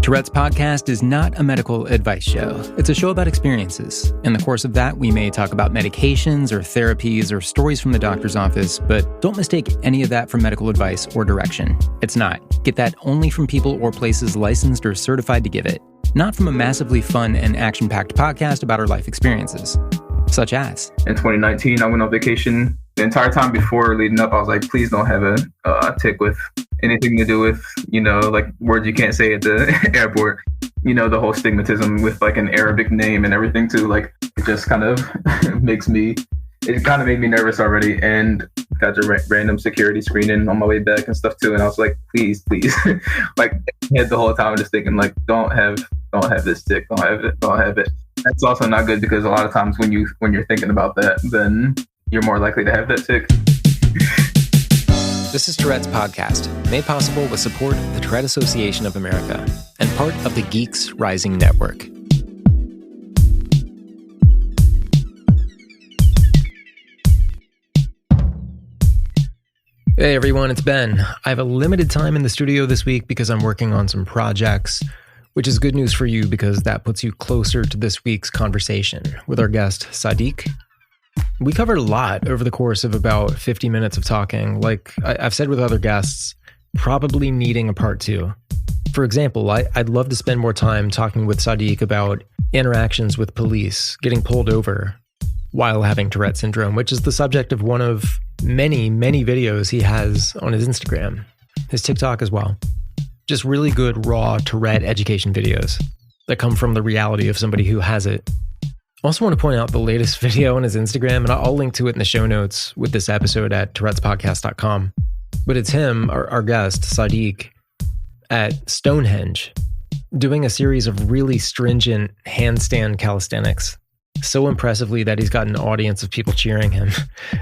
Tourette's podcast is not a medical advice show. It's a show about experiences. In the course of that, we may talk about medications or therapies or stories from the doctor's office, but don't mistake any of that for medical advice or direction. It's not. Get that only from people or places licensed or certified to give it, not from a massively fun and action-packed podcast about our life experiences, such as... In 2019, I went on vacation. The entire time before leading up, I was like, please don't have a tick with anything to do with, like words you can't say at the airport. The whole stigmatism with like an Arabic name and everything too. Like it just kind of made me nervous already, and got a random security screening on my way back and stuff too. And I was like, please, like had the whole time just thinking like, don't have this tick, don't have it. That's also not good because a lot of times when you're thinking about that, then you're more likely to have that tick. This is Tourette's podcast, made possible with support of the Tourette Association of America and part of the Geeks Rising Network. Hey everyone, it's Ben. I have a limited time in the studio this week because I'm working on some projects, which is good news for you because that puts you closer to this week's conversation with our guest, Sadiq. We covered a lot over the course of about 50 minutes of talking. Like I've said with other guests, probably needing a part two. For example, I'd love to spend more time talking with Sadiq about interactions with police, getting pulled over while having Tourette syndrome, which is the subject of one of many, many videos he has on his Instagram, his TikTok as well. Just really good, raw Tourette education videos that come from the reality of somebody who has it. I also want to point out the latest video on his Instagram, and I'll link to it in the show notes with this episode at tourettespodcast.com. But it's him, our guest, Sadiq, at Stonehenge, doing a series of really stringent handstand calisthenics, so impressively that he's got an audience of people cheering him.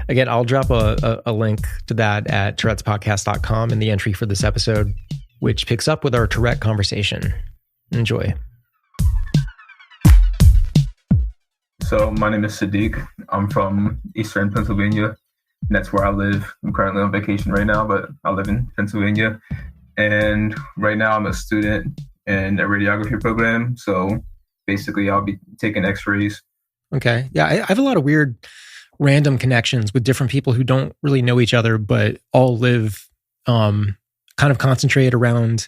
Again, I'll drop a link to that at tourettespodcast.com in the entry for this episode, which picks up with our Tourette conversation. Enjoy. So my name is Sadiq. I'm from Eastern Pennsylvania, and that's where I live. I'm currently on vacation right now, but I live in Pennsylvania. And right now I'm a student in a radiography program. So basically I'll be taking x-rays. Okay. Yeah, I have a lot of weird random connections with different people who don't really know each other, but all live kind of concentrated around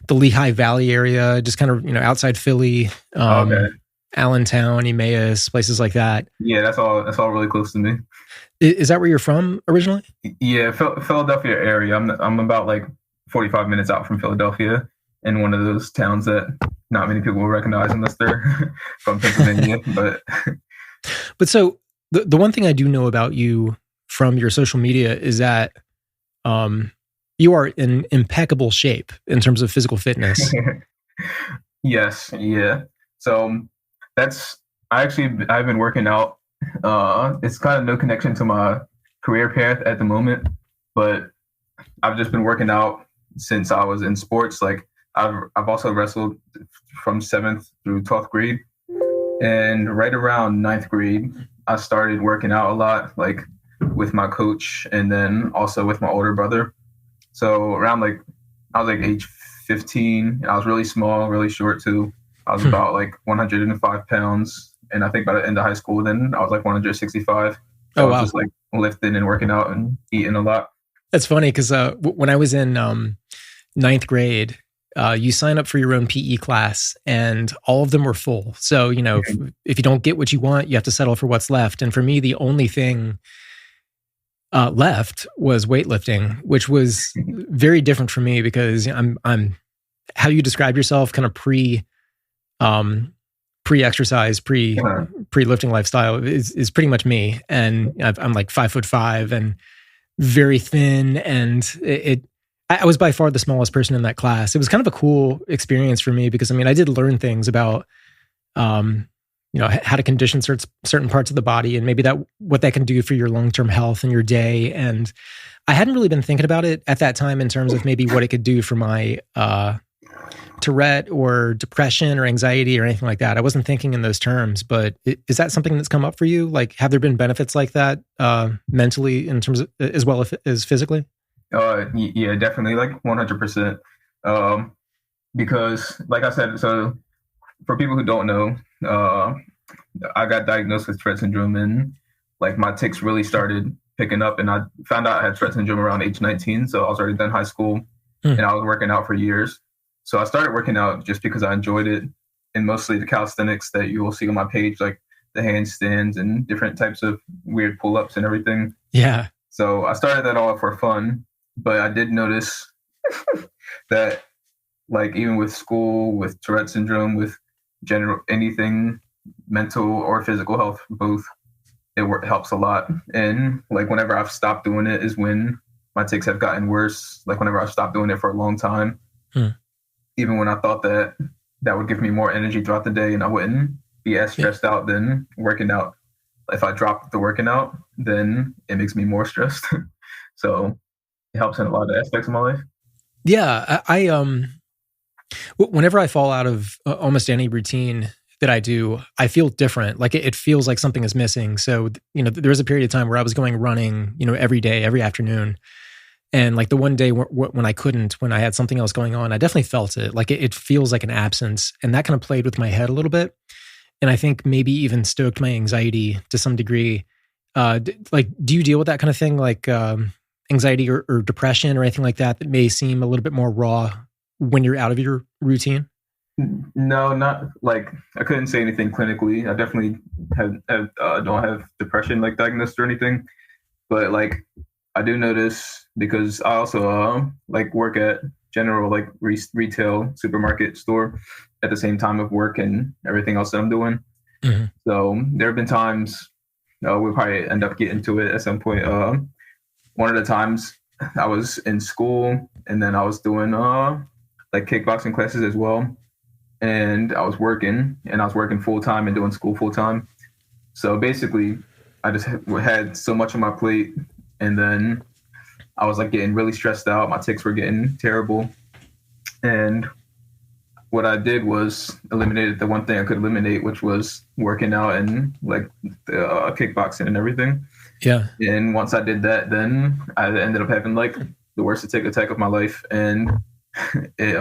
the Lehigh Valley area, just kind of, outside Philly. Okay. Allentown, Emmaus, places like that. Yeah, that's all really close to me. Is that where you're from originally? Yeah, Philadelphia area. I'm about like 45 minutes out from Philadelphia, in one of those towns that not many people will recognize unless they're from Pennsylvania. But so the one thing I do know about you from your social media is that you are in impeccable shape in terms of physical fitness. Yes, yeah. So I've been working out. It's kind of no connection to my career path at the moment, but I've just been working out since I was in sports. Like I've also wrestled from 7th through 12th grade. And right around 9th grade, I started working out a lot, like with my coach and then also with my older brother. So around I was like age 15, and I was really small, really short too. I was about like 105 pounds. And I think by the end of high school, then I was like 165. So I was just like lifting and working out and eating a lot. That's funny because when I was in 9th grade, you sign up for your own PE class and all of them were full. So, if you don't get what you want, you have to settle for what's left. And for me, the only thing left was weightlifting, which was very different for me because I'm how you describe yourself, kind of pre-exercise, pre-lifting lifestyle is pretty much me. And I'm like 5'5" and very thin. And I was by far the smallest person in that class. It was kind of a cool experience for me because I did learn things about, how to condition certain parts of the body and maybe what that can do for your long-term health and your day. And I hadn't really been thinking about it at that time in terms of maybe what it could do for my, Tourette or depression or anxiety or anything like that. I wasn't thinking in those terms, but is that something that's come up for you? Like, have there been benefits like that mentally in terms of, as well as physically? Yeah, definitely, like 100%. because, like I said, so for people who don't know, I got diagnosed with Tourette syndrome, and like my tics really started picking up, and I found out I had Tourette syndrome around age 19. So I was already done high school, and I was working out for years. So I started working out just because I enjoyed it, and mostly the calisthenics that you will see on my page, like the handstands and different types of weird pull-ups and everything. Yeah. So I started that all for fun, but I did notice that, like, even with school, with Tourette syndrome, with general anything, mental or physical health, both, helps a lot. And like whenever I've stopped doing it is when my tics have gotten worse. Like whenever I've stopped doing it for a long time, even when I thought that would give me more energy throughout the day and I wouldn't be as stressed out than working out. If I drop the working out, then it makes me more stressed. So it helps in a lot of aspects of my life. Yeah, whenever I fall out of almost any routine that I do, I feel different. Like it feels like something is missing. So, there was a period of time where I was going running, every day, every afternoon. And like the one day when I couldn't, when I had something else going on, I definitely felt it. Like it feels like an absence. And that kind of played with my head a little bit. And I think maybe even stoked my anxiety to some degree. Like, do you deal with that kind of thing? Like anxiety or depression or anything like that may seem a little bit more raw when you're out of your routine? No, not like, I couldn't say anything clinically. I definitely don't have depression like diagnosed or anything, but like I do notice, because I also like work at general like retail supermarket store at the same time of work and everything else that I'm doing. Mm-hmm. So there have been times, we'll probably end up getting to it at some point. One of the times I was in school and then I was doing like kickboxing classes as well. And I was working full time and doing school full time. So basically I just had so much on my plate, and then I was like getting really stressed out. My tics were getting terrible. And what I did was eliminated the one thing I could eliminate, which was working out and like kickboxing and everything. Yeah. And once I did that, then I ended up having like the worst tic attack of my life. And it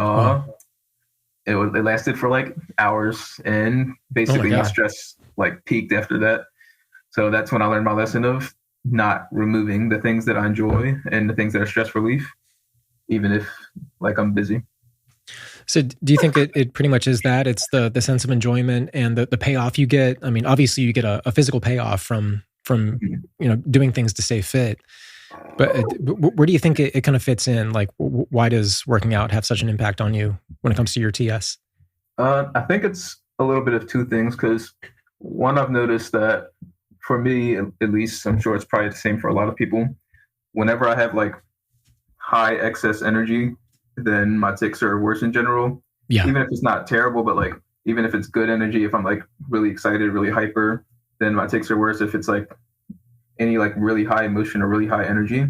lasted for like hours, and basically my stress like peaked after that. So that's when I learned my lesson of not removing the things that I enjoy and the things that are stress relief, even if like I'm busy. So do you think it pretty much is that? It's the sense of enjoyment and the payoff you get? I mean, obviously you get a physical payoff from doing things to stay fit. But where do you think it kind of fits in? Like, why does working out have such an impact on you when it comes to your TS? I think it's a little bit of two things, because one, I've noticed that for me, at least, I'm sure it's probably the same for a lot of people. Whenever I have like high excess energy, then my tics are worse in general. Yeah. Even if it's not terrible, but like even if it's good energy, if I'm like really excited, really hyper, then my tics are worse if it's like any like really high emotion or really high energy.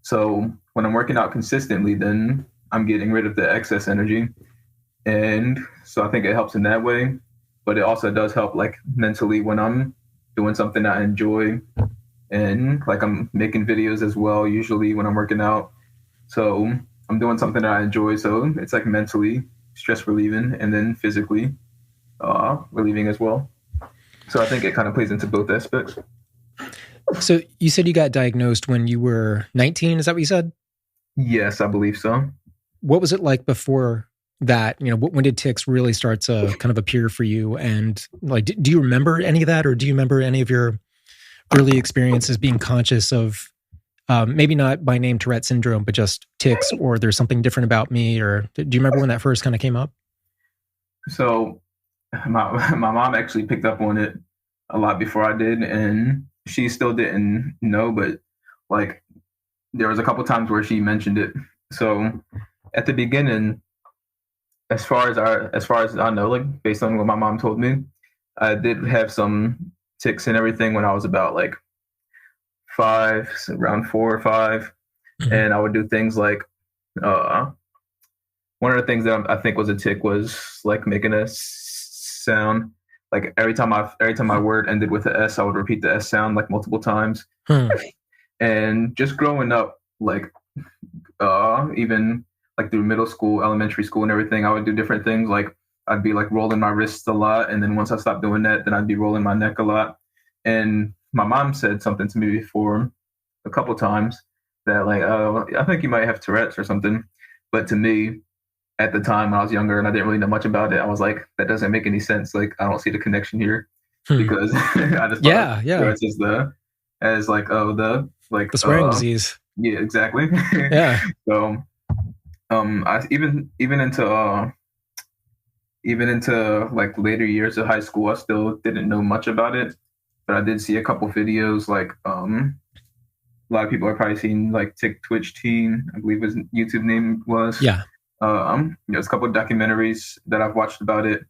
So when I'm working out consistently, then I'm getting rid of the excess energy. And so I think it helps in that way, but it also does help like mentally when I'm doing something I enjoy, and like I'm making videos as well, usually when I'm working out. So I'm doing something that I enjoy. So it's like mentally stress relieving and then physically relieving as well. So I think it kind of plays into both aspects. So you said you got diagnosed when you were 19. Is that what you said? Yes, I believe so. What was it like before that? When did tics really start to kind of appear for you? And like, do you remember any of that? Or do you remember any of your early experiences being conscious of maybe not by name Tourette syndrome, but just tics, or there's something different about me? Or do you remember when that first kind of came up? So my mom actually picked up on it a lot before I did, and she still didn't know, but like there was a couple times where she mentioned it. So at the beginning, as far as I know, like based on what my mom told me, I did have some tics and everything when I was about like 5, around 4 or 5. Mm-hmm. And I would do things like one of the things that I think was a tic was like making a sound. Like every time my word ended with an S, I would repeat the S sound like multiple times. And just growing up, like even like through middle school, elementary school, and everything. I would do different things. Like I'd be like rolling my wrists a lot, and then once I stopped doing that, then I'd be rolling my neck a lot. And my mom said something to me before a couple times that like, oh, I think you might have Tourette's or something. But to me, at the time when I was younger and I didn't really know much about it, I was like, that doesn't make any sense. Like I don't see the connection here because I just thought Tourette's is the swearing disease. Yeah, exactly. Yeah. So I even into like later years of high school, I still didn't know much about it, but I did see a couple videos. Like a lot of people have probably seen like Twitch Teen, I believe his YouTube name was. Yeah. There's a couple of documentaries that I've watched about it,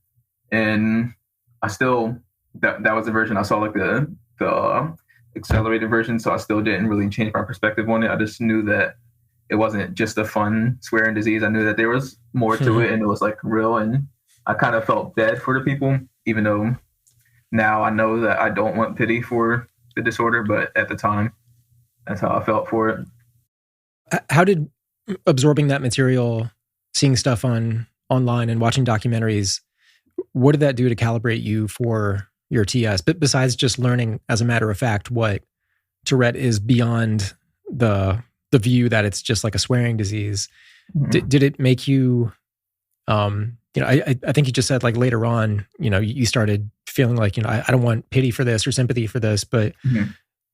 and I still that was the version I saw, like the accelerated version. So I still didn't really change my perspective on it. I just knew that it wasn't just a fun swearing disease. I knew that there was more to it, and it was like real. And I kind of felt bad for the people, even though now I know that I don't want pity for the disorder. But at the time, that's how I felt for it. How did absorbing that material, seeing stuff online and watching documentaries, what did that do to calibrate you for your TS? But besides just learning, as a matter of fact, what Tourette is beyond the view that it's just like a swearing disease, did it make you, I think you just said like later on, you started feeling like, I don't want pity for this or sympathy for this, but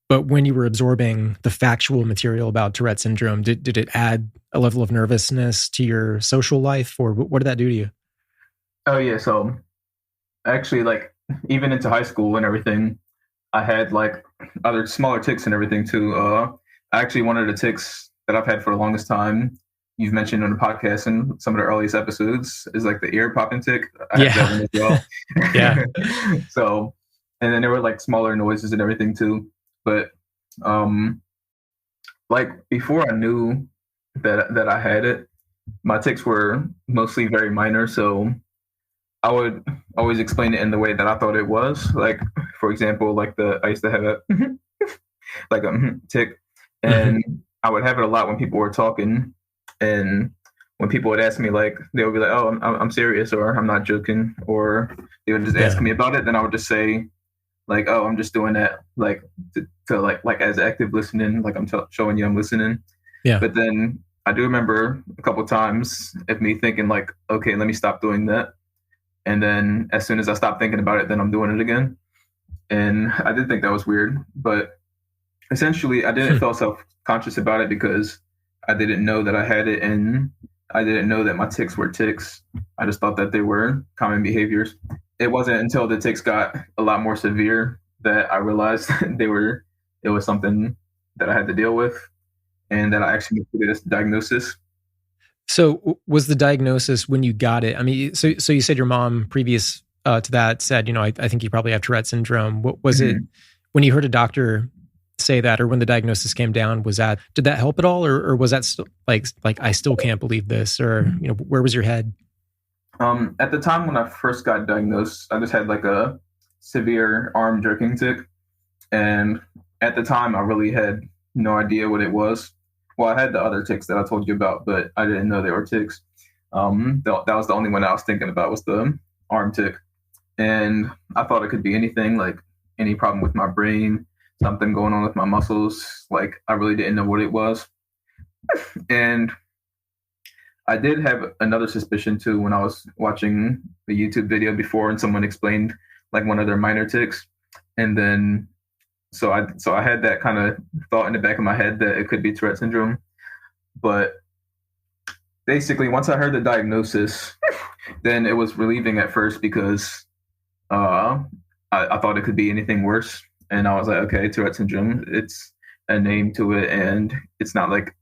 but when you were absorbing the factual material about Tourette syndrome, did it add a level of nervousness to your social life, or what did that do to you? Oh yeah, so actually, like even into high school and everything, I had like other smaller tics and everything too. Actually, one of the tics that I've had for the longest time, you've mentioned on the podcast in some of the earliest episodes, is like the ear popping tic. I had that one as well. Yeah. So, and then there were like smaller noises and everything too. But like before I knew that I had it, my tics were mostly very minor. So I would always explain it in the way that I thought it was. Like, for example, like I used to have a like a tic, and I would have it a lot when people were talking. And when people would ask me, like, they would be like, "Oh, I'm serious," or "I'm not joking," or they would just ask me about it. Then I would just say, like, "Oh, I'm just doing that, like, to like as active listening, like I'm showing you I'm listening." Yeah. But then I do remember a couple times of me thinking, like, "Okay, let me stop doing that." And then as soon as I stopped thinking about it, then I'm doing it again. And I did think that was weird, but essentially I didn't feel self-conscious about it because I didn't know that I had it, and I didn't know that my tics were tics. I just thought that they were common behaviors. It wasn't until the tics got a lot more severe that I realized it was something that I had to deal with, and that I actually needed a diagnosis. So was the diagnosis when you got it? I mean, so you said your mom previous to that said, I think you probably have Tourette syndrome. What was it when you heard a doctor say that, or when the diagnosis came down? Did that help at all, or was that still like I still can't believe this, or where was your head? At the time when I first got diagnosed, I just had like a severe arm jerking tic, and at the time I really had no idea what it was. Well, I had the other tics that I told you about, but I didn't know they were tics. That was the only one I was thinking about, was the arm tic. And I thought it could be anything, like any problem with my brain, something going on with my muscles. Like I really didn't know what it was. And I did have another suspicion too when I was watching the YouTube video before and someone explained like one of their minor tics. And then So I had that kind of thought in the back of my head that it could be Tourette syndrome. But basically, once I heard the diagnosis, then it was relieving at first because I thought it could be anything worse. And I was like, okay, Tourette syndrome, it's a name to it. And it's not like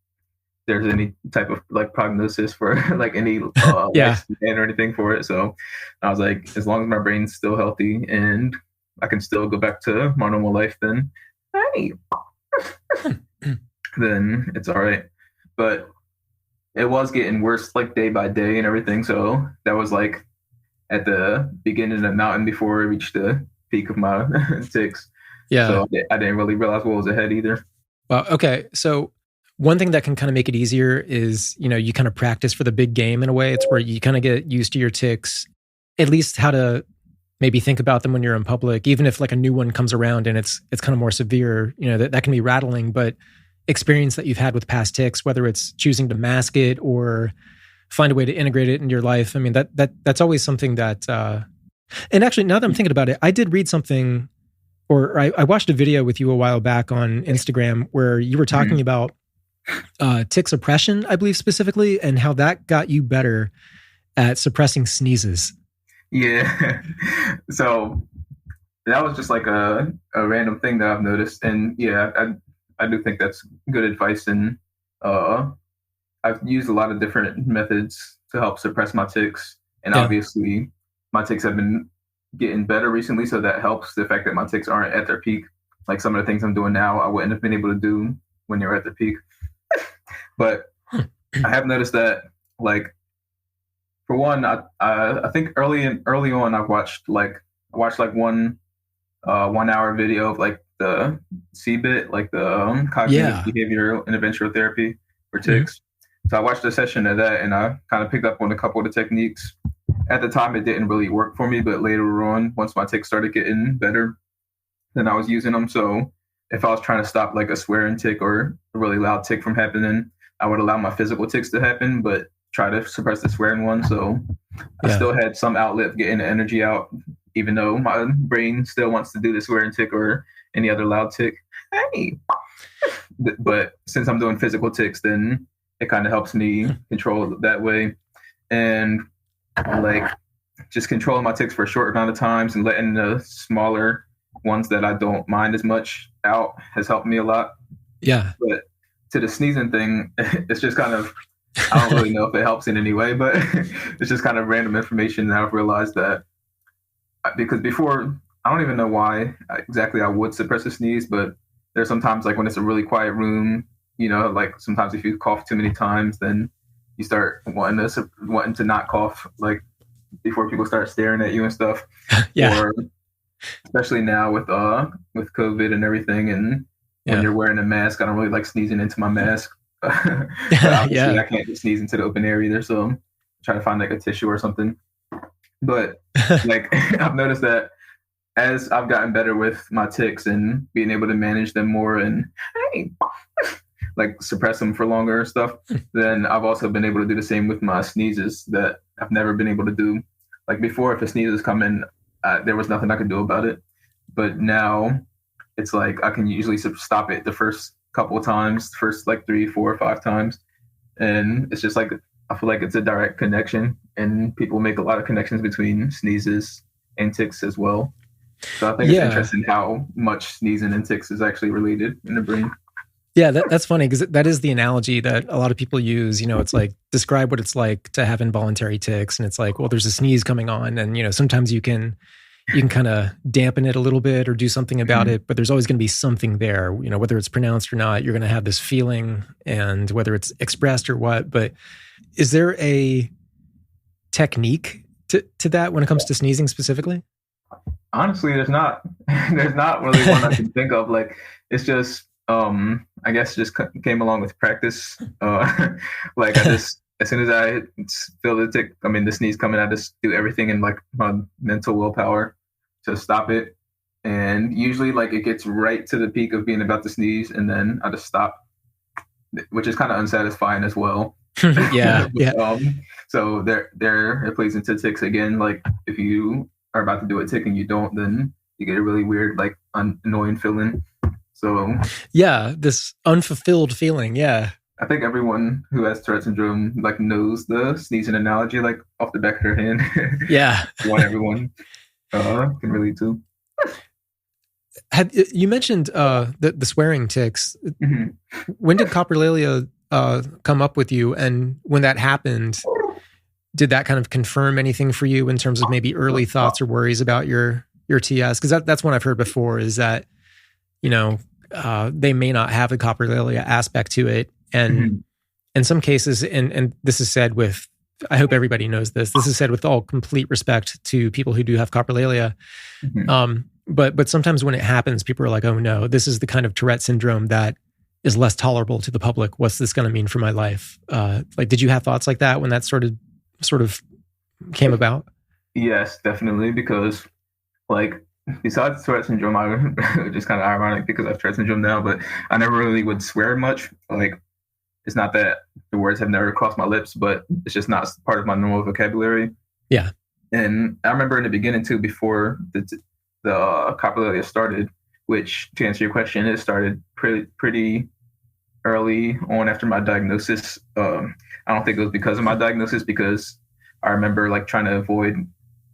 there's any type of like prognosis for like any lifespan or anything for it. So I was like, as long as my brain's still healthy and I can still go back to my normal life, then hey, then it's all right. But it was getting worse like day by day and everything. So that was like at the beginning of the mountain before I reached the peak of my tics. Yeah. So I didn't really realize what was ahead either. Well, okay. So one thing that can kind of make it easier is, you kind of practice for the big game in a way. It's where you kind of get used to your tics, at least how to maybe think about them when you're in public, even if like a new one comes around and it's kind of more severe, that can be rattling, but experience that you've had with past tics, whether it's choosing to mask it or find a way to integrate it in your life. I mean, that's always something that, and actually now that I'm thinking about it, I did read something, or I watched a video with you a while back on Instagram where you were talking about tic suppression, I believe specifically, and how that got you better at suppressing sneezes. Yeah. So that was just like a random thing that I've noticed. And yeah, I do think that's good advice. And I've used a lot of different methods to help suppress my tics. And obviously my tics have been getting better recently. So that helps. The fact that my tics aren't at their peak. Like some of the things I'm doing now, I wouldn't have been able to do when they were at their peak. But I have noticed that, like, for one, I think early on I watched like 1 1 hour video of like the CBIT, like the cognitive behavioral interventional therapy for tics. So I watched a session of that and I kind of picked up on a couple of the techniques. At the time, it didn't really work for me, but later on, once my tics started getting better, then I was using them. So if I was trying to stop like a swearing tic or a really loud tic from happening, I would allow my physical tics to happen, but try to suppress the swearing one. So I still had some outlet getting the energy out, even though my brain still wants to do the swearing tic or any other loud tic. Hey. But since I'm doing physical tics, then it kind of helps me control it that way. And like just controlling my tics for a short amount of times and letting the smaller ones that I don't mind as much out has helped me a lot. Yeah. But to the sneezing thing, it's just kind of, I don't really know if it helps in any way, but it's just kind of random information that I've realized that, because before, I don't even know why exactly I would suppress a sneeze, but there's sometimes like when it's a really quiet room, like sometimes if you cough too many times, then you start wanting to not cough, like before people start staring at you and stuff. Yeah. Or especially now with COVID and everything, and when you're wearing a mask, I don't really like sneezing into my mask. I can't just sneeze into the open air either, so I'm trying to find like a tissue or something. But like I've noticed that as I've gotten better with my tics and being able to manage them more and like suppress them for longer and stuff, then I've also been able to do the same with my sneezes that I've never been able to do. Like before, if a sneeze is coming, there was nothing I could do about it. But now it's like I can usually stop it the first couple of times, first like 3, 4, 5 times. And it's just like, I feel like it's a direct connection, and people make a lot of connections between sneezes and tics as well. So I think it's interesting how much sneezing and tics is actually related in the brain. Yeah, that's funny because that is the analogy that a lot of people use. It's like, describe what it's like to have involuntary tics. And it's like, well, there's a sneeze coming on and, sometimes you can kind of dampen it a little bit or do something about it, but there's always going to be something there, whether it's pronounced or not, you're going to have this feeling, and whether it's expressed or what. But is there a technique to that when it comes to sneezing specifically? Honestly, there's not really one I can think of. Like, it's just, I guess just came along with practice. Like I just, as soon as I feel the sneeze coming, I just do everything in like my mental willpower to stop it. And usually like it gets right to the peak of being about to sneeze, and then I just stop, which is kind of unsatisfying as well. Yeah. So there it plays into tics again. Like if you are about to do a tic and you don't, then you get a really weird, like annoying feeling. So yeah, this unfulfilled feeling. Yeah. I think everyone who has Tourette syndrome like knows the sneezing analogy like off the back of their hand. Yeah. What everyone can relate to. You mentioned the swearing tics. Mm-hmm. When did coprolalia come up with you? And when that happened, did that kind of confirm anything for you in terms of maybe early thoughts or worries about your TS? Because that's one I've heard before, is that, they may not have the coprolalia aspect to it. And in some cases, and this is said with, I hope everybody knows this is said with all complete respect to people who do have coprolalia. But sometimes when it happens, people are like, oh no, this is the kind of Tourette syndrome that is less tolerable to the public. What's this going to mean for my life? Like, did you have thoughts like that when that sort of came about? Yes, definitely. Because like besides Tourette syndrome, which is kind of ironic because I have Tourette syndrome now, but I never really would swear much. Like it's not that the words have never crossed my lips, but it's just not part of my normal vocabulary. Yeah. And I remember in the beginning too, before the coprolalia started, which to answer your question, it started pretty early on after my diagnosis. I don't think it was because of my diagnosis, because I remember like trying to avoid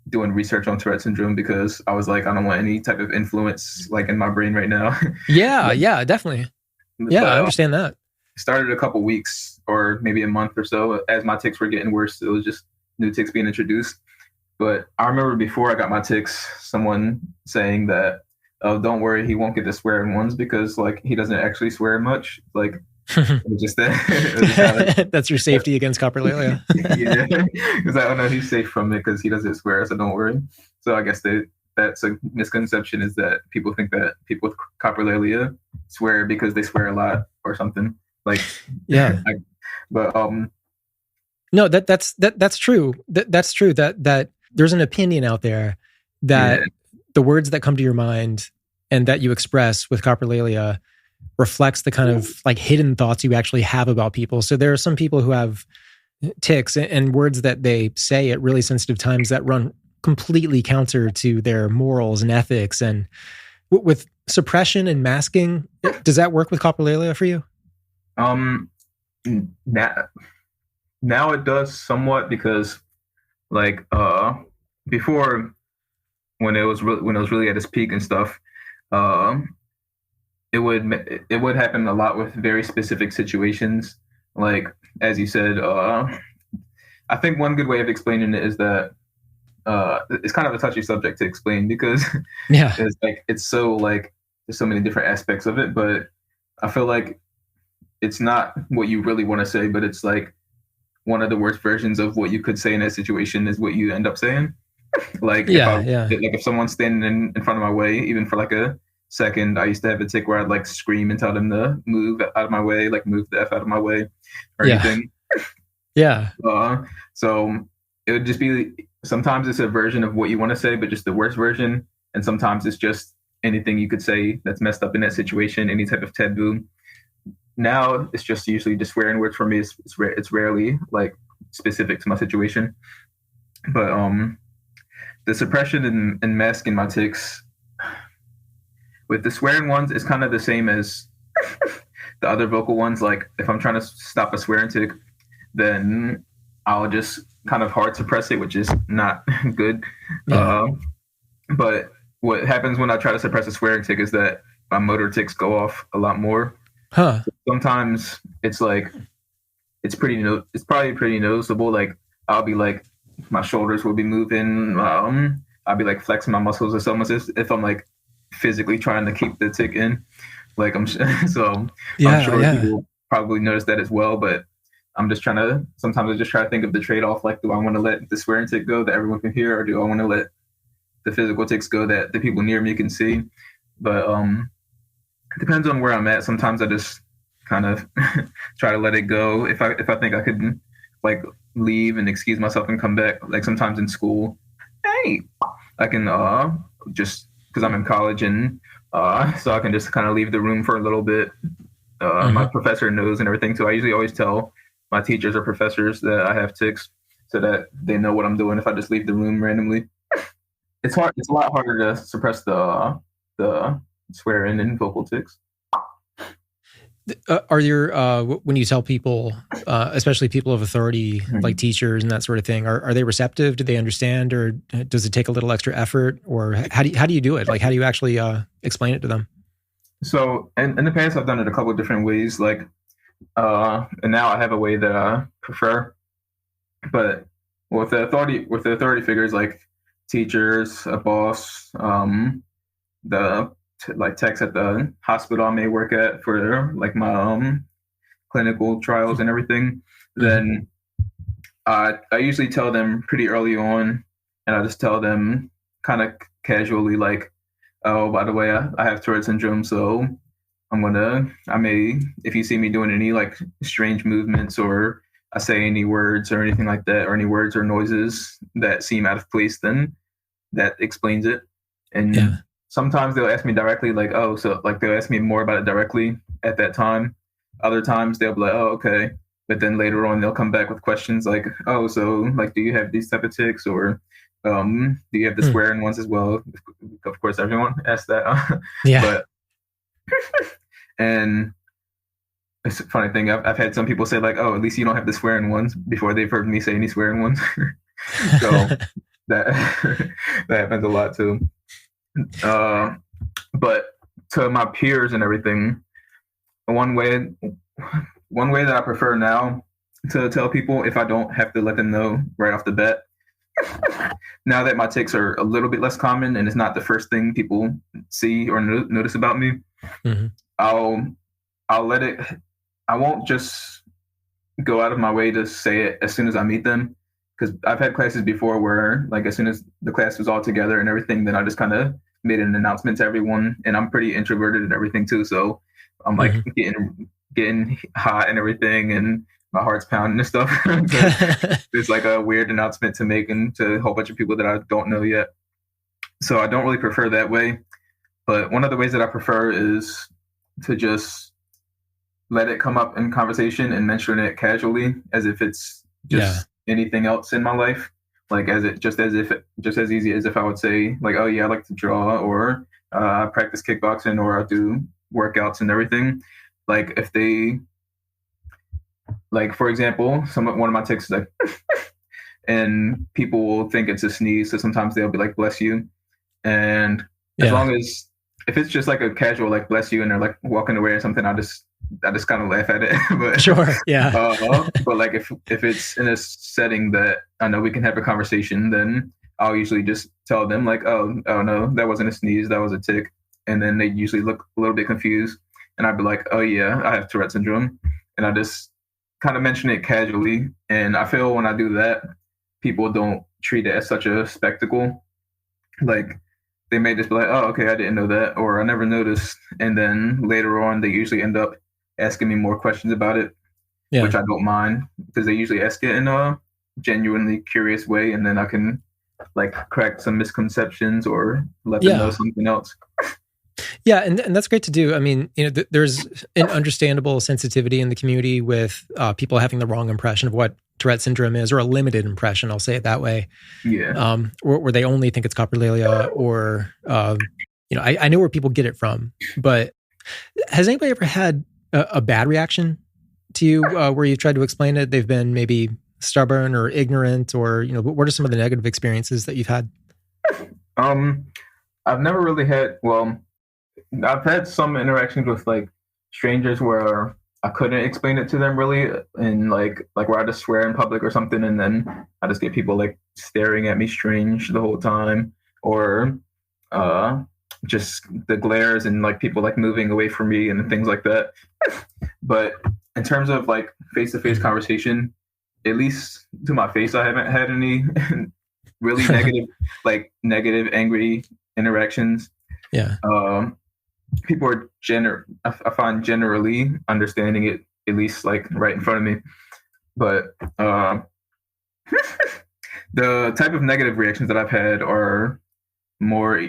doing research on Tourette syndrome because I was like, I don't want any type of influence like in my brain right now. Yeah, definitely. Yeah, But, I understand that. It started a couple weeks or maybe a month or so as my tics were getting worse. It was just new tics being introduced. But I remember before I got my tics, someone saying that, "Oh, don't worry, he won't get the swearing ones because like he doesn't actually swear much." Like it was just that. That's your safety against coprolalia. Yeah, because I don't know he's safe from it because he doesn't swear, so don't worry. So I guess that's a misconception, is that people think that people with coprolalia swear because they swear a lot or something. Like yeah, but no, that's true. That's true. That there's an opinion out there that the words that come to your mind and that you express with coprolalia reflects the kind of like hidden thoughts you actually have about people. So there are some people who have tics and words that they say at really sensitive times that run completely counter to their morals and ethics. And with suppression and masking, does that work with coprolalia for you? Now it does somewhat, because like before, when it was really at its peak and stuff, it would happen a lot with very specific situations. Like as you said, I think one good way of explaining it is that it's kind of a touchy subject to explain because it's like it's so like there's so many different aspects of it, but I feel like it's not what you really want to say, but it's like one of the worst versions of what you could say in that situation is what you end up saying. Like if someone's standing in front of my way, even for like a second, I used to have a tic where I'd like scream and tell them to move out of my way, like move the F out of my way or anything. Yeah. So it would just be, sometimes it's a version of what you want to say, but just the worst version. And sometimes it's just anything you could say that's messed up in that situation, any type of taboo. Now it's just usually just swearing words for me. It's rarely like specific to my situation. But the suppression and masking my tics with the swearing ones is kind of the same as the other vocal ones. Like if I'm trying to stop a swearing tic, then I'll just kind of hard suppress it, which is not good. Yeah. But what happens when I try to suppress a swearing tic is that my motor tics go off a lot more. So sometimes it's like it's probably pretty noticeable. Like I'll be like my shoulders will be moving. I'll be like flexing my muscles or something as if I'm like physically trying to keep the tic in. Like I'm sure people probably notice that as well. But I'm just sometimes I just try to think of the trade-off. Like, do I want to let the swearing tic go that everyone can hear, or do I want to let the physical tics go that the people near me can see? But it depends on where I'm at. Sometimes I just kind of try to let it go. If I think I could like leave and excuse myself and come back, like sometimes in school, I can just, because I'm in college and so I can just kind of leave the room for a little bit. My professor knows and everything, so I usually always tell my teachers or professors that I have tics so that they know what I'm doing if I just leave the room randomly. It's hard. It's a lot harder to suppress the swearing and vocal tics. Are your when you tell people, especially people of authority, like teachers and that sort of thing, are they receptive? Do they understand, or does it take a little extra effort? Or how do you do it? Like, how do you actually explain it to them? So, in the past, I've done it a couple of different ways. Like, and now I have a way that I prefer. But with the authority figures like teachers, a boss, the like techs at the hospital I may work at for like my clinical trials and everything, then I usually tell them pretty early on, and I just tell them kind of casually like, oh, by the way, I have Tourette syndrome, so I may, if you see me doing any like strange movements or I say any words or anything like that, or any words or noises that seem out of place, then that explains it. And sometimes they'll ask me directly, like, oh, so like they'll ask me more about it directly at that time. Other times they'll be like, oh, okay. But then later on they'll come back with questions like, oh, so like, do you have these type of tics, or do you have the swearing ones as well? Of course, everyone asks that. But and it's a funny thing. I've had some people say like, oh, at least you don't have the swearing ones, before they've heard me say any swearing ones. So that that happens a lot too. But to my peers and everything, one way that I prefer now to tell people, if I don't have to let them know right off the bat, now that my tics are a little bit less common and it's not the first thing people see or notice about me, I'll let it. I won't just go out of my way to say it as soon as I meet them, because I've had classes before where, like, as soon as the class was all together and everything, then I just kind of made an announcement to everyone. And I'm pretty introverted and everything too, so I'm like getting hot and everything, and my heart's pounding and stuff. It's like a weird announcement to make and to a whole bunch of people that I don't know yet. So I don't really prefer that way. But one of the ways that I prefer is to just let it come up in conversation and mention it casually, as if it's just anything else in my life. Like just as easy as if I would say like, oh yeah, I like to draw, or I practice kickboxing, or I do workouts and everything. Like if they, like for example, one of my tics is like, and people will think it's a sneeze, so sometimes they'll be like, bless you. And as long as, if it's just like a casual like bless you and they're like walking away or something, I just kind of laugh at it. But but like if it's in a setting that I know we can have a conversation, then I'll usually just tell them like, oh no, that wasn't a sneeze, that was a tic. And then they usually look a little bit confused, and I'd be like, oh yeah, I have Tourette syndrome. And I just kind of mention it casually. And I feel when I do that, people don't treat it as such a spectacle. Like they may just be like, oh, okay, I didn't know that, or I never noticed. And then later on, they usually end up asking me more questions about it, which I don't mind, because they usually ask it in a genuinely curious way. And then I can like correct some misconceptions or let them know something else. Yeah, and that's great to do. I mean, there's an understandable sensitivity in the community with people having the wrong impression of what Tourette syndrome is, or a limited impression, I'll say it that way. Yeah. Where they only think it's coprolalia, or, I know where people get it from, but has anybody ever had a bad reaction to you where you've tried to explain it? They've been maybe stubborn or ignorant, or, what are some of the negative experiences that you've had? I've never really had, I've had some interactions with like strangers where I couldn't explain it to them really, and like where I just swear in public or something, and then I just get people like staring at me strange the whole time, or just the glares and like people like moving away from me and things like that. But in terms of like face-to-face conversation, at least to my face, I haven't had any really negative, angry interactions. Yeah. People are I find generally understanding it, at least like right in front of me. But the type of negative reactions that I've had are more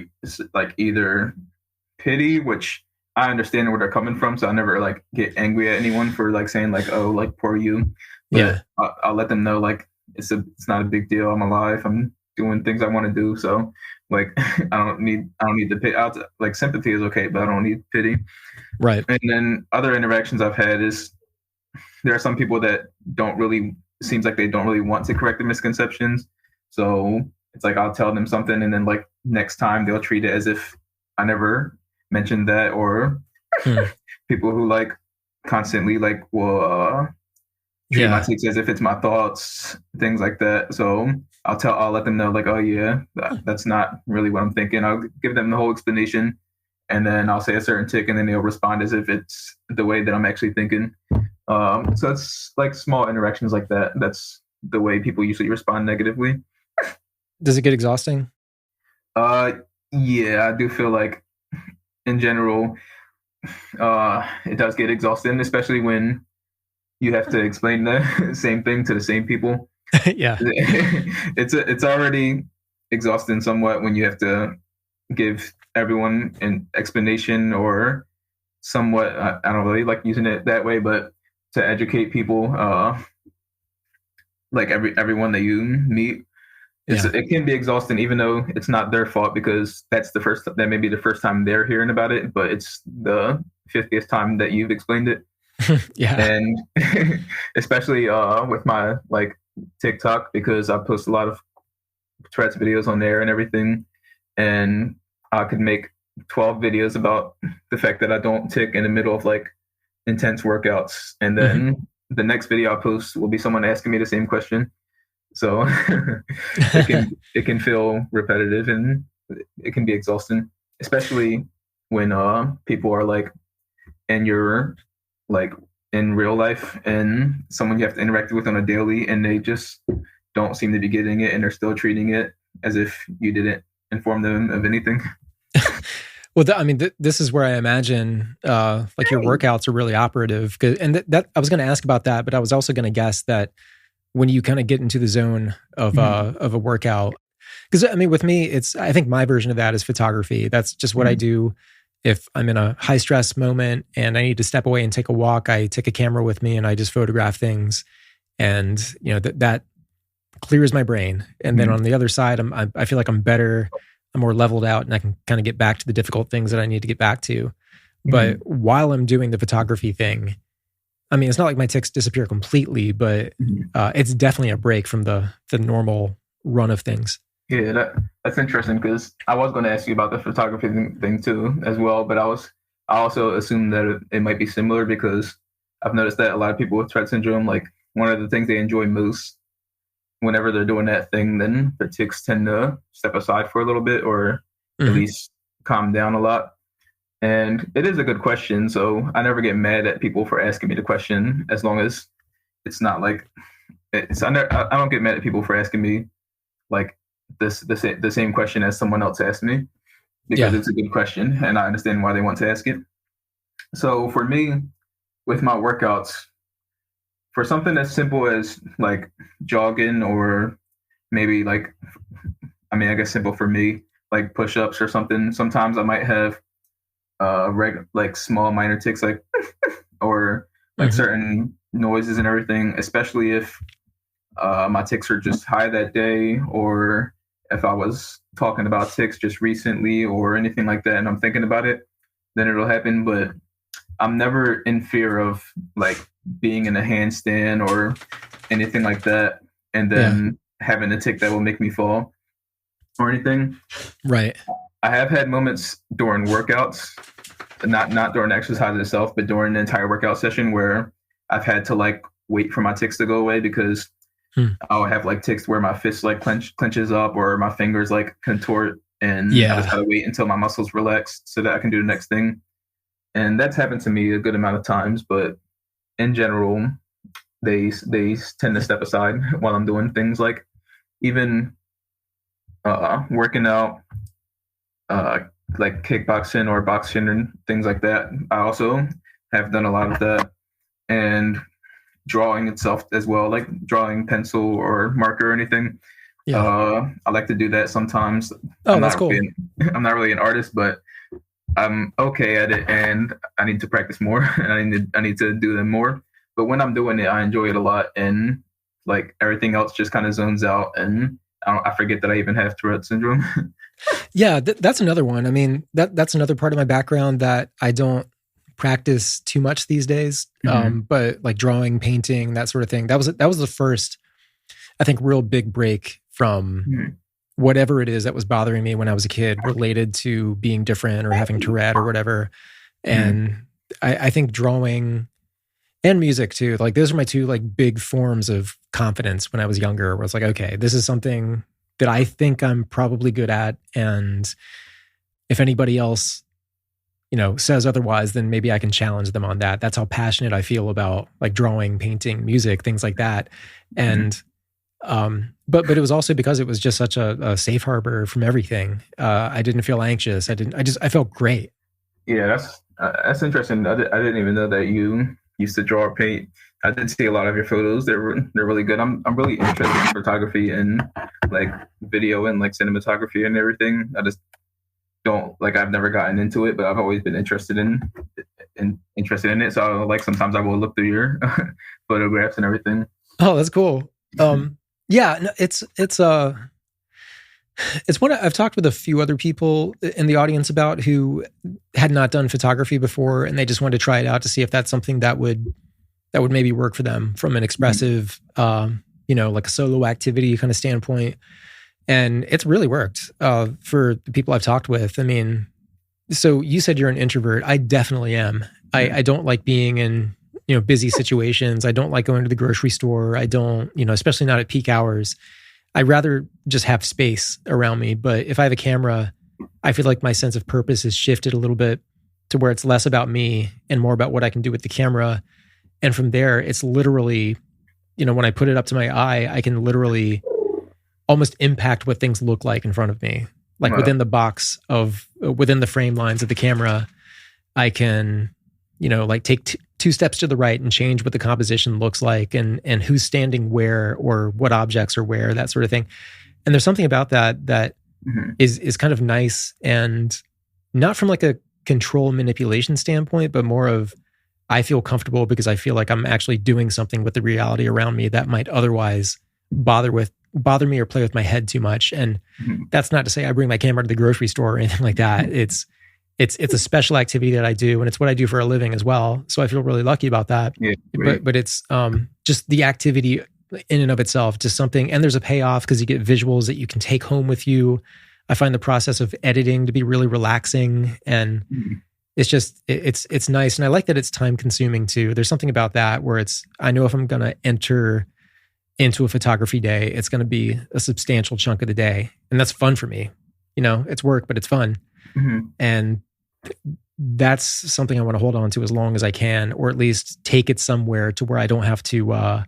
like either pity, which I understand where they're coming from, so I never like get angry at anyone for like saying like, oh, like poor you. But I'll let them know like it's not a big deal. I'm alive. I'm doing things I want to do. So like I don't need the pity. Like sympathy is okay, but I don't need pity. Right. And then other interactions I've had is there are some people that seems like they don't really want to correct the misconceptions. So it's like I'll tell them something, and then like next time they'll treat it as if I never mentioned that. Or people who like constantly like will treat my tics as if it's my thoughts, things like that. So I'll let them know like, oh yeah, that's not really what I'm thinking. I'll give them the whole explanation, and then I'll say a certain tic, and then they'll respond as if it's the way that I'm actually thinking. So it's like small interactions like that. That's the way people usually respond negatively. Does it get exhausting? Yeah, I do feel like in general, it does get exhausting, especially when you have to explain the same thing to the same people. Yeah. It's already exhausting somewhat when you have to give everyone an explanation, or somewhat, I don't really like using it that way, but to educate people, like everyone that you meet, it can be exhausting, even though it's not their fault, because that may be the first time they're hearing about it, but it's the 50th time that you've explained it. Yeah. And especially with my like TikTok, because I post a lot of Tourette's videos on there and everything, and I could make 12 videos about the fact that I don't tick in the middle of like intense workouts, and then the next video I post will be someone asking me the same question. So it can feel repetitive, and it can be exhausting, especially when people are like in your like in real life, and someone you have to interact with on a daily, and they just don't seem to be getting it, and they're still treating it as if you didn't inform them of anything. Well, I mean, this is where I imagine like your workouts are really operative. And that I was going to ask about that, but I was also going to guess that when you kind of get into the zone of a workout, because I mean, with me, I think my version of that is photography. That's just what I do. If I'm in a high stress moment and I need to step away and take a walk, I take a camera with me and I just photograph things, and that clears my brain. And then on the other side, I feel like I'm better. I'm more leveled out, and I can kind of get back to the difficult things that I need to get back to. But while I'm doing the photography thing, I mean, it's not like my tics disappear completely, but it's definitely a break from the normal run of things. Yeah, that's interesting, because I was going to ask you about the photography thing too as well, but I also assumed that it might be similar, because I've noticed that a lot of people with Tourette syndrome, like one of the things they enjoy most whenever they're doing that thing, then their tics tend to step aside for a little bit, or at least calm down a lot. And it is a good question, so I never get mad at people for asking me the question, as long as it's not like I don't get mad at people for asking me like the same question as someone else asked me, because it's a good question and I understand why they want to ask it. So for me, with my workouts, for something as simple as like jogging, or maybe like, I mean, I guess simple for me, like push-ups or something, sometimes I might have like small minor tics, like or like certain noises and everything, especially if my tics are just high that day, or if I was talking about tics just recently or anything like that and I'm thinking about it, then it'll happen. But I'm never in fear of like being in a handstand or anything like that, and then having a tic that will make me fall or anything. Right. I have had moments during workouts, not during exercise itself, but during the entire workout session, where I've had to like wait for my tics to go away, because I'll have like tics where my fist like clenches up, or my fingers like contort, and I just gotta wait until my muscles relax so that I can do the next thing. And that's happened to me a good amount of times, but in general, they tend to step aside while I'm doing things like even working out, like kickboxing or boxing and things like that. I also have done a lot of that, and drawing itself as well, like drawing pencil or marker or anything. I like to do that sometimes. That's cool. I'm not really an artist, but I'm okay at it, and I need to practice more, and I need to do them more. But when I'm doing it, I enjoy it a lot, and like everything else just kind of zones out, and I forget that I even have Tourette syndrome. Yeah, that's another one. I mean, that's another part of my background that I don't practice too much these days. But like drawing, painting, that sort of thing. That was the first, I think, real big break from whatever it is that was bothering me when I was a kid, related to being different or having Tourette or whatever. And I think drawing and music too, like those are my two like big forms of confidence when I was younger, where it's like, okay, this is something that I think I'm probably good at. And if anybody else, says otherwise, then maybe I can challenge them on that. That's how passionate I feel about like drawing, painting, music, things like that. And, but it was also because it was just such a safe harbor from everything. I didn't feel anxious. I felt great. Yeah, That's interesting. I didn't even know that you used to draw or paint. I did see a lot of your photos. They're really good. I'm really interested in photography and like video and like cinematography and everything. I just don't like I've never gotten into it, but I've always been interested in it. So like sometimes I will look through your photographs and everything. Oh, that's cool. Yeah, no, it's one I've talked with a few other people in the audience about who had not done photography before, and they just wanted to try it out to see if that's something that would maybe work for them from an expressive, like a solo activity kind of standpoint. And it's really worked for the people I've talked with. I mean, so you said you're an introvert. I definitely am. I don't like being in busy situations. I don't like going to the grocery store. I don't, especially not at peak hours. I'd rather just have space around me. But if I have a camera, I feel like my sense of purpose has shifted a little bit to where it's less about me and more about what I can do with the camera. And from there, it's literally, when I put it up to my eye, I can literally almost impact what things look like in front of me. Like Wow. within the frame lines of the camera, I can, like take two steps to the right and change what the composition looks like and who's standing where or what objects are where, that sort of thing. And there's something about that is kind of nice, and not from like a control manipulation standpoint, but more of I feel comfortable because I feel like I'm actually doing something with the reality around me that might otherwise bother me or play with my head too much. And that's not to say I bring my camera to the grocery store or anything like that. It's a special activity that I do, and it's what I do for a living as well. So I feel really lucky about that. Yeah, right. But it's just the activity in and of itself, just something, and there's a payoff because you get visuals that you can take home with you. I find the process of editing to be really relaxing, and it's just, it's nice. And I like that it's time consuming too. There's something about that where I know if I'm going to enter into a photography day, it's going to be a substantial chunk of the day. And that's fun for me. It's work, but it's fun. And that's something I want to hold on to as long as I can, or at least take it somewhere to where I don't have to,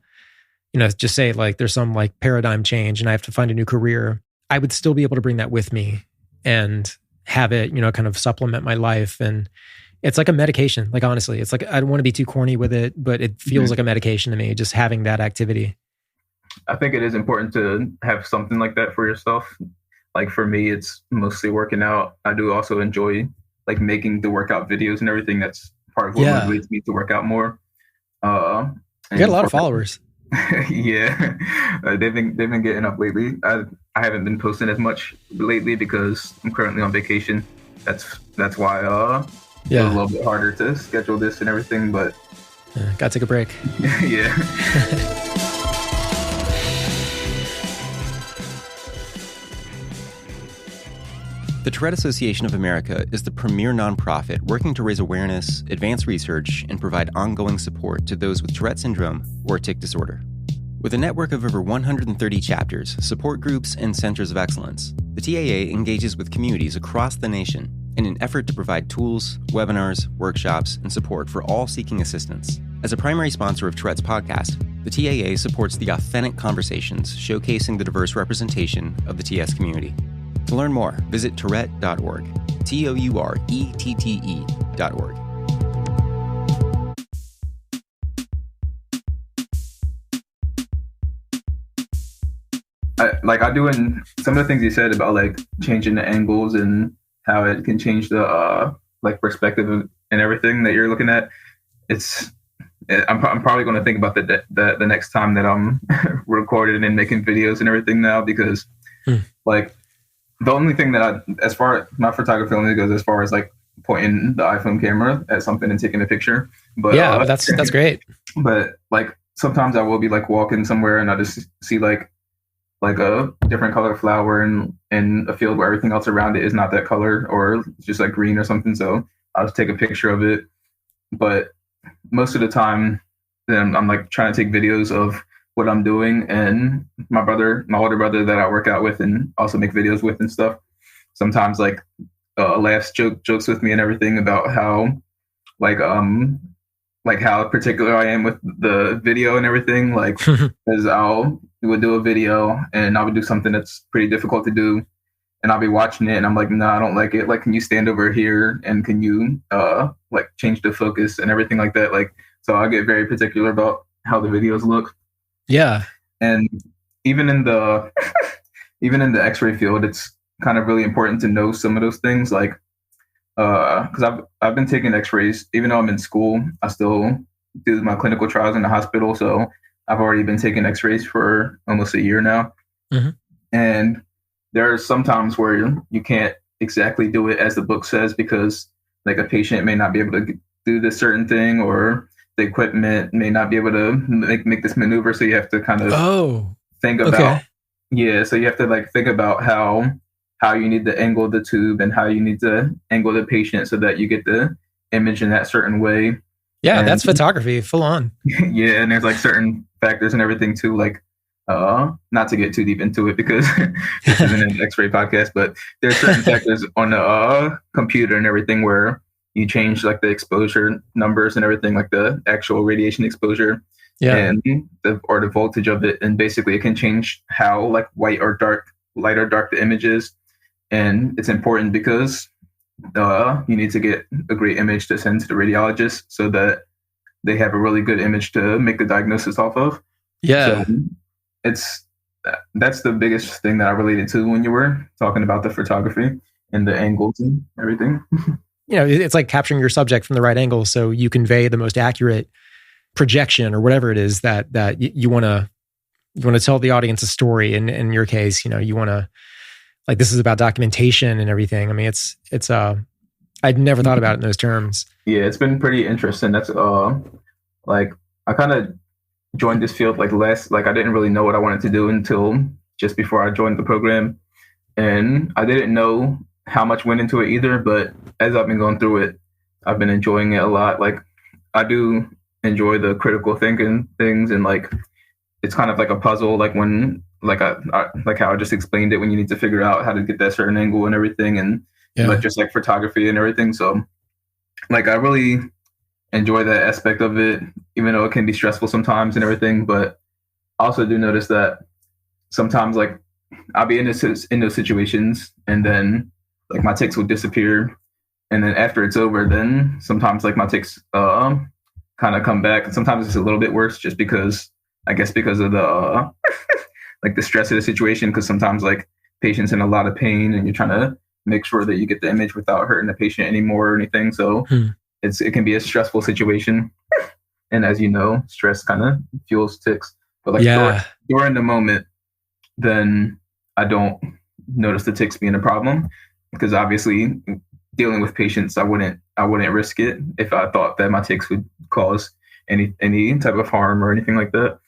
just say like there's some like paradigm change and I have to find a new career. I would still be able to bring that with me and have it, kind of supplement my life. And it's like a medication. Like, honestly, it's like, I don't want to be too corny with it, but it feels like a medication to me, just having that activity. I think it is important to have something like that for yourself. Like for me, it's mostly working out. I do also enjoy like making the workout videos and everything. That's part of what motivates me to work out more. You got a lot of followers. Yeah, they've been getting up lately. I haven't been posting as much lately because I'm currently on vacation. That's why it's a little bit harder to schedule this and everything. But gotta take a break. Yeah. The Tourette Association of America is the premier nonprofit working to raise awareness, advance research, and provide ongoing support to those with Tourette syndrome or tic disorder. With a network of over 130 chapters, support groups, and centers of excellence, the TAA engages with communities across the nation in an effort to provide tools, webinars, workshops, and support for all seeking assistance. As a primary sponsor of Tourette's podcast, the TAA supports the authentic conversations showcasing the diverse representation of the TS community. To learn more, visit tourette.org, tourette.org. I do in some of the things you said about like changing the angles and how it can change the like perspective and everything that you're looking at. I'm probably going to think about the next time that I'm recording and making videos and everything now, because like the only thing that as far as my photography only goes as far as like pointing the iPhone camera at something and taking a picture. But yeah, that's great. But like sometimes I will be like walking somewhere and I just see like a different color flower in a field where everything else around it is not that color or just like green or something. So I'll just take a picture of it. But most of the time, then I'm like trying to take videos of what I'm doing, and my older brother that I work out with and also make videos with and stuff, sometimes like laughs, jokes with me and everything about how like how particular I am with the video and everything. Like, because we would do a video and I would do something that's pretty difficult to do, and I'll be watching it and I'm like, no, I don't like it. Like, can you stand over here and can you like change the focus and everything like that? Like, so I get very particular about how the videos look. Yeah. And even in the even in the X-ray field, it's kind of really important to know some of those things. Like, because I've been taking X-rays, even though I'm in school, I still do my clinical trials in the hospital. So I've already been taking X-rays for almost a year now. Mm-hmm. And there are some times where you can't exactly do it as the book says, because like a patient may not be able to do this certain thing, or the equipment may not be able to make this maneuver. So you have to kind of think about, so you have to like think about how you need to angle the tube and how you need to angle the patient so that you get the image in that certain way. Yeah, and, that's photography, full on. Yeah, and there's like certain factors and everything too, like not to get too deep into it because this isn't an X-ray podcast, but there's certain factors on the computer and everything where you change like the exposure numbers and everything, like the actual radiation exposure and the voltage of it, and basically it can change how like light or dark the image is. And it's important because you need to get a great image to send to the radiologist so that they have a really good image to make the diagnosis off of. Yeah. So that's the biggest thing that I related to when you were talking about the photography and the angles and everything. You know, it's like capturing your subject from the right angle so you convey the most accurate projection or whatever it is that you want to tell the audience a story. And in your case, you know, you want to, like, this is about documentation and everything. I mean, it's I'd never thought about it in those terms. Yeah, it's been pretty interesting. That's like I kind of joined this field like I didn't really know what I wanted to do until just before I joined the program. And I didn't know how much went into it either, but as I've been going through it, I've been enjoying it a lot. Like, I do enjoy the critical thinking things, and like it's kind of like a puzzle, like when like I like how I just explained it, when you need to figure out how to get that certain angle and everything, and like just like photography and everything. So like I really enjoy that aspect of it, even though it can be stressful sometimes and everything. But I also do notice that sometimes like I'll be in those situations, and then like my tics will disappear, and then after it's over, then sometimes like my tics kind of come back, and sometimes it's a little bit worse, just because of the like the stress of the situation, because sometimes like patient's in a lot of pain and you're trying to make sure that you get the image without hurting the patient anymore or anything. So it can be a stressful situation, and as you know, stress kind of fuels tics. But like during the moment, then I don't notice the tics being a problem, because obviously dealing with patients, I wouldn't risk it if I thought that my tics would cause any type of harm or anything like that.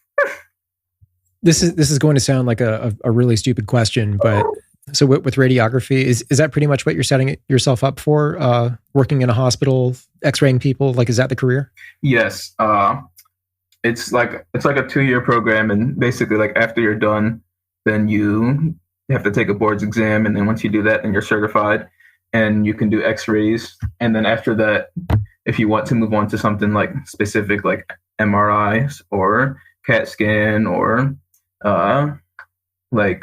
This is going to sound like a really stupid question, but so with radiography, is that pretty much what you're setting yourself up for? Working in a hospital, X-raying people, like, is that the career? Yes. It's like a 2-year program, and basically like after you're done, then you have to take a boards exam, and then once you do that, then you're certified and you can do X-rays. And then after that, if you want to move on to something like specific, like MRIs or CAT scan or like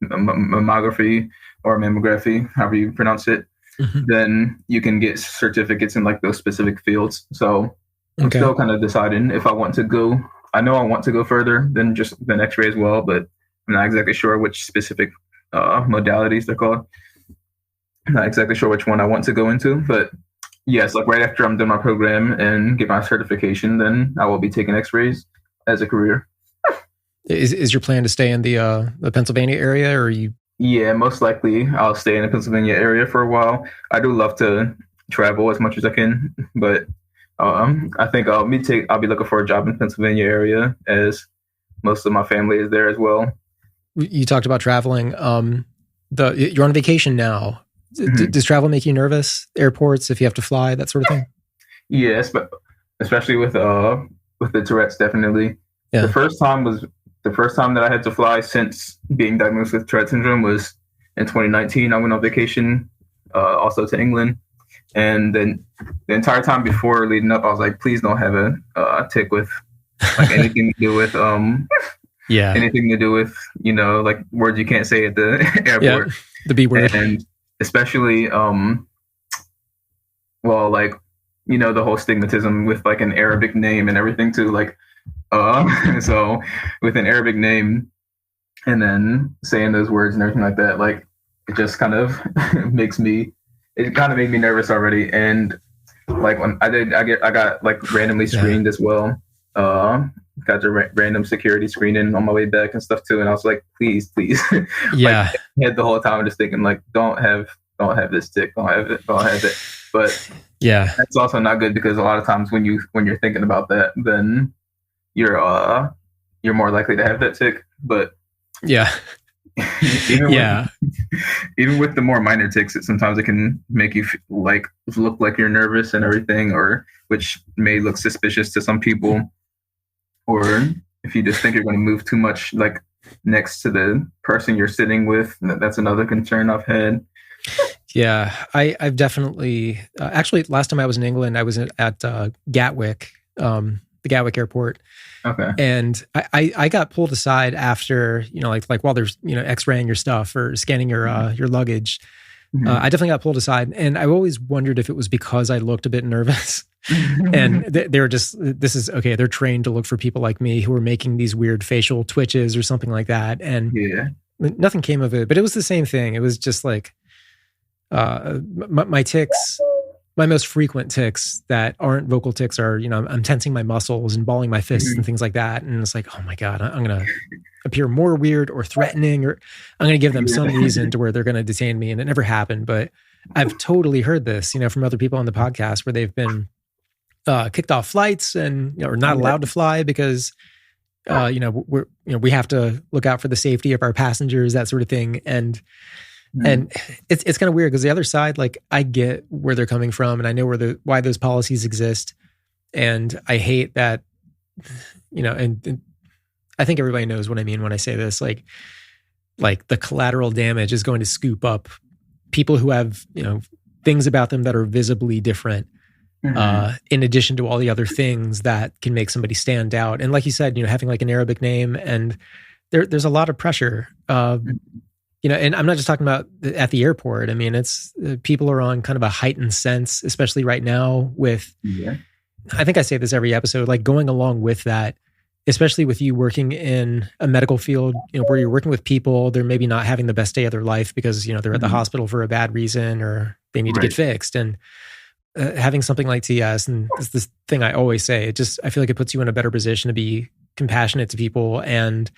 mammography or mammography, however you pronounce it, then you can get certificates in like those specific fields. So I'm still kind of deciding if I want to go. I know I want to go further than X-ray as well, but I'm not exactly sure which specific modalities they're called. I'm not exactly sure which one I want to go into, but yes, like right after I'm done my program and get my certification, then I will be taking X-rays as a career. Is your plan to stay in the Pennsylvania area, or are you? Yeah, most likely I'll stay in the Pennsylvania area for a while. I do love to travel as much as I can, but I think I'll be looking for a job in the Pennsylvania area, as most of my family is there as well. You talked about traveling. You're on vacation now. Does travel make you nervous? Airports, if you have to fly, that sort of thing? Yes, but especially with the Tourette's, definitely. Yeah. The first time that I had to fly since being diagnosed with Tourette syndrome was in 2019. I went on vacation, also to England, and then the entire time before leading up, I was like, please don't have a tic with like anything to do with Yeah. anything to do with, like words you can't say at the airport. The B word. And especially, well, like, the whole stigmatism with like an Arabic name and everything too. Like, so with an Arabic name and then saying those words and everything like that, like it just kind of made me nervous already. And like when I got like randomly screened as well. Got the random security screening on my way back and stuff too. And I was like, please. Yeah. Like, I had the whole time just thinking like, don't have this tick, don't have it. But yeah, that's also not good because a lot of times when you're thinking about that, then you're more likely to have that tick. But yeah, even with the more minor ticks, sometimes it can make you like look like you're nervous and everything, or which may look suspicious to some people. Or if you just think you're going to move too much, like next to the person you're sitting with, that's another concern I've had. Yeah, I've definitely actually last time I was in England, I was at Gatwick, the Gatwick airport. Okay. And I got pulled aside after, like while there's, x-raying your stuff or scanning your luggage. Mm-hmm. I definitely got pulled aside, and I always wondered if it was because I looked a bit nervous. And they were just, this is okay. They're trained to look for people like me who are making these weird facial twitches or something like that. And nothing came of it, but it was the same thing. It was just like, my tics, my most frequent tics that aren't vocal tics are, I'm tensing my muscles and balling my fists and things like that. And it's like, oh my God, I'm going to appear more weird or threatening, or I'm going to give them some reason to where they're going to detain me. And it never happened, but I've totally heard this, from other people on the podcast where they've been kicked off flights and are not allowed to fly because we have to look out for the safety of our passengers, that sort of thing. And it's kind of weird because the other side, like I get where they're coming from and I know why those policies exist. And I hate that, and I think everybody knows what I mean when I say this, like the collateral damage is going to scoop up people who have, things about them that are visibly different. In addition to all the other things that can make somebody stand out. And like you said, having like an Arabic name, and there's a lot of pressure, and I'm not just talking about at the airport. I mean, it's people are on kind of a heightened sense, especially right now with, I think I say this every episode, like going along with that, especially with you working in a medical field, where you're working with people, they're maybe not having the best day of their life because, they're at the hospital for a bad reason or they need to get fixed. And having something like TS, and this thing I always say, I feel like it puts you in a better position to be compassionate to people and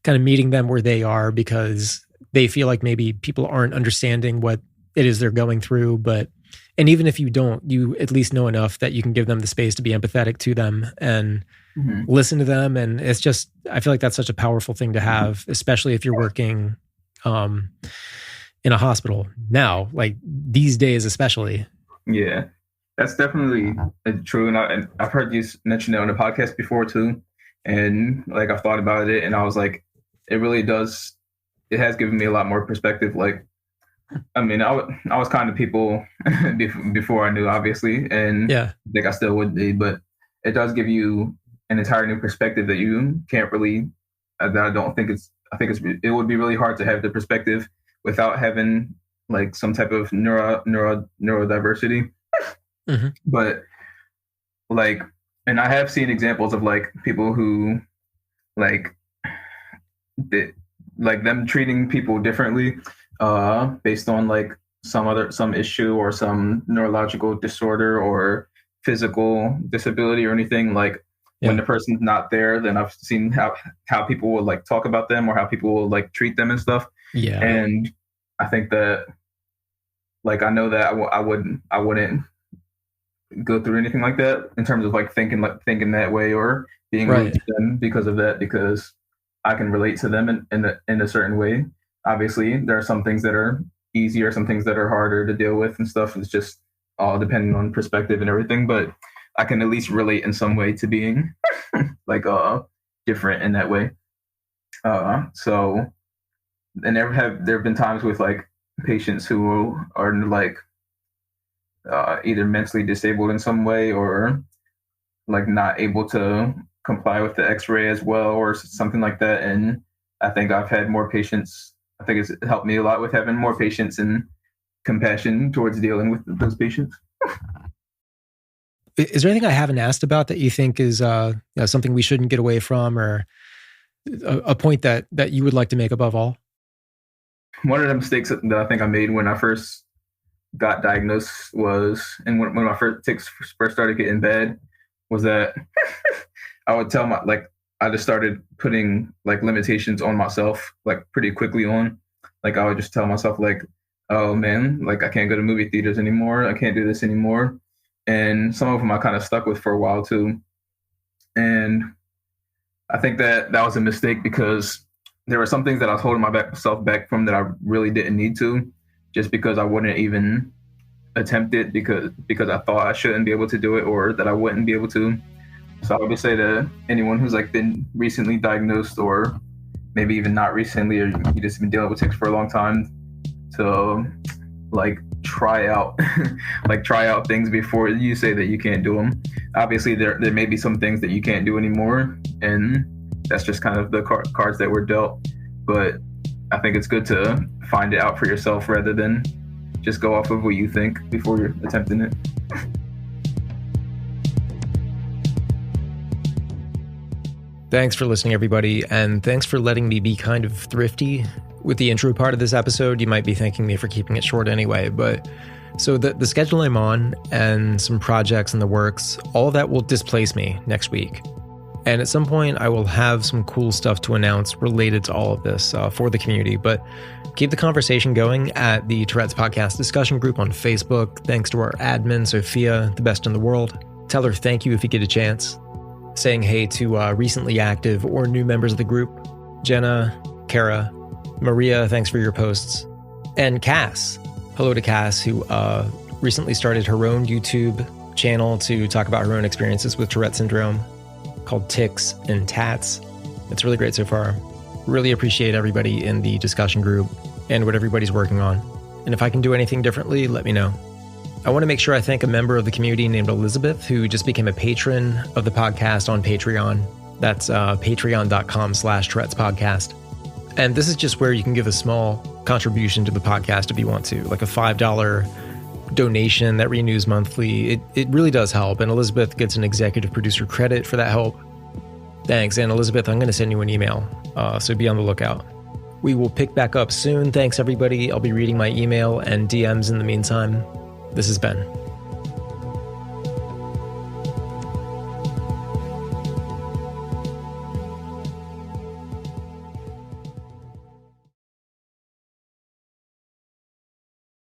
kind of meeting them where they are because they feel like maybe people aren't understanding what it is they're going through. And even if you don't, you at least know enough that you can give them the space to be empathetic to them and listen to them. And it's just, I feel like that's such a powerful thing to have, especially if you're working in a hospital now, like these days, especially. Yeah. That's definitely true. And I've heard you mention it on the podcast before too. And like, I've thought about it and I was like, it really does. It has given me a lot more perspective. Like, I mean, I was kind of people before I knew, obviously. And I think I still would be, but it does give you an entire new perspective that you can't really, that I don't think it would be really hard to have the perspective without having like some type of neurodiversity. But like, and I have seen examples of like people who like them treating people differently based on like some issue or some neurological disorder or physical disability or anything. Like when the person's not there, then I've seen how people will like talk about them or how people will like treat them and stuff. Yeah. And I think that like I know that I wouldn't go through anything like that in terms of like thinking that way or being rude to them because of that, because I can relate to them in a certain way. Obviously, there are some things that are easier, some things that are harder to deal with and stuff. It's just all depending on perspective and everything. But I can at least relate in some way to being like different in that way. So, and there have been times with like patients who are like either mentally disabled in some way or like not able to comply with the x-ray as well or something like that. And I think I've had more patience. I think it's helped me a lot with having more patience and compassion towards dealing with those patients. Is there anything I haven't asked about that you think is something we shouldn't get away from, or a point that you would like to make above all? One of the mistakes that I think I made when I first got diagnosed was, and when my first tics first started getting bad, was that I would tell I just started putting like limitations on myself, like pretty quickly on. Like I would just tell myself like, oh man, like I can't go to movie theaters anymore. I can't do this anymore. And some of them I kind of stuck with for a while too. And I think that was a mistake because there were some things that I was holding myself back from that I really didn't need to, just because I wouldn't even attempt it because I thought I shouldn't be able to do it or that I wouldn't be able to. So I would just say to anyone who's like been recently diagnosed or maybe even not recently, or you just been dealing with tics for a long time, to like try out things before you say that you can't do them. Obviously there may be some things that you can't do anymore, and that's just kind of the cards that were dealt. But I think it's good to find it out for yourself rather than just go off of what you think before you're attempting it. Thanks for listening, everybody, and thanks for letting me be kind of thrifty with the intro part of this episode. You might be thanking me for keeping it short anyway, but so the schedule I'm on and some projects in the works, all of that will displace me next week. And at some point, I will have some cool stuff to announce related to all of this for the community. But keep the conversation going at the Tourette's Podcast discussion group on Facebook. Thanks to our admin, Sophia, the best in the world. Tell her thank you if you get a chance. Saying hey to recently active or new members of the group. Jenna, Kara, Maria, thanks for your posts. And Cass. Hello to Cass, who recently started her own YouTube channel to talk about her own experiences with Tourette syndrome, called Tics and Tats. It's really great so far. Really appreciate everybody in the discussion group and what everybody's working on. And if I can do anything differently, let me know. I want to make sure I thank a member of the community named Elizabeth, who just became a patron of the podcast on Patreon. That's patreon.com/Tourette's Podcast. And this is just where you can give a small contribution to the podcast if you want to, like a $5 donation that renews monthly. It really does help, and Elizabeth gets an executive producer credit for that help. Thanks, and Elizabeth, I'm going to send you an email, so be on the lookout. We will pick back up soon. Thanks, everybody. I'll be reading my email and DMs in the meantime. This is Ben.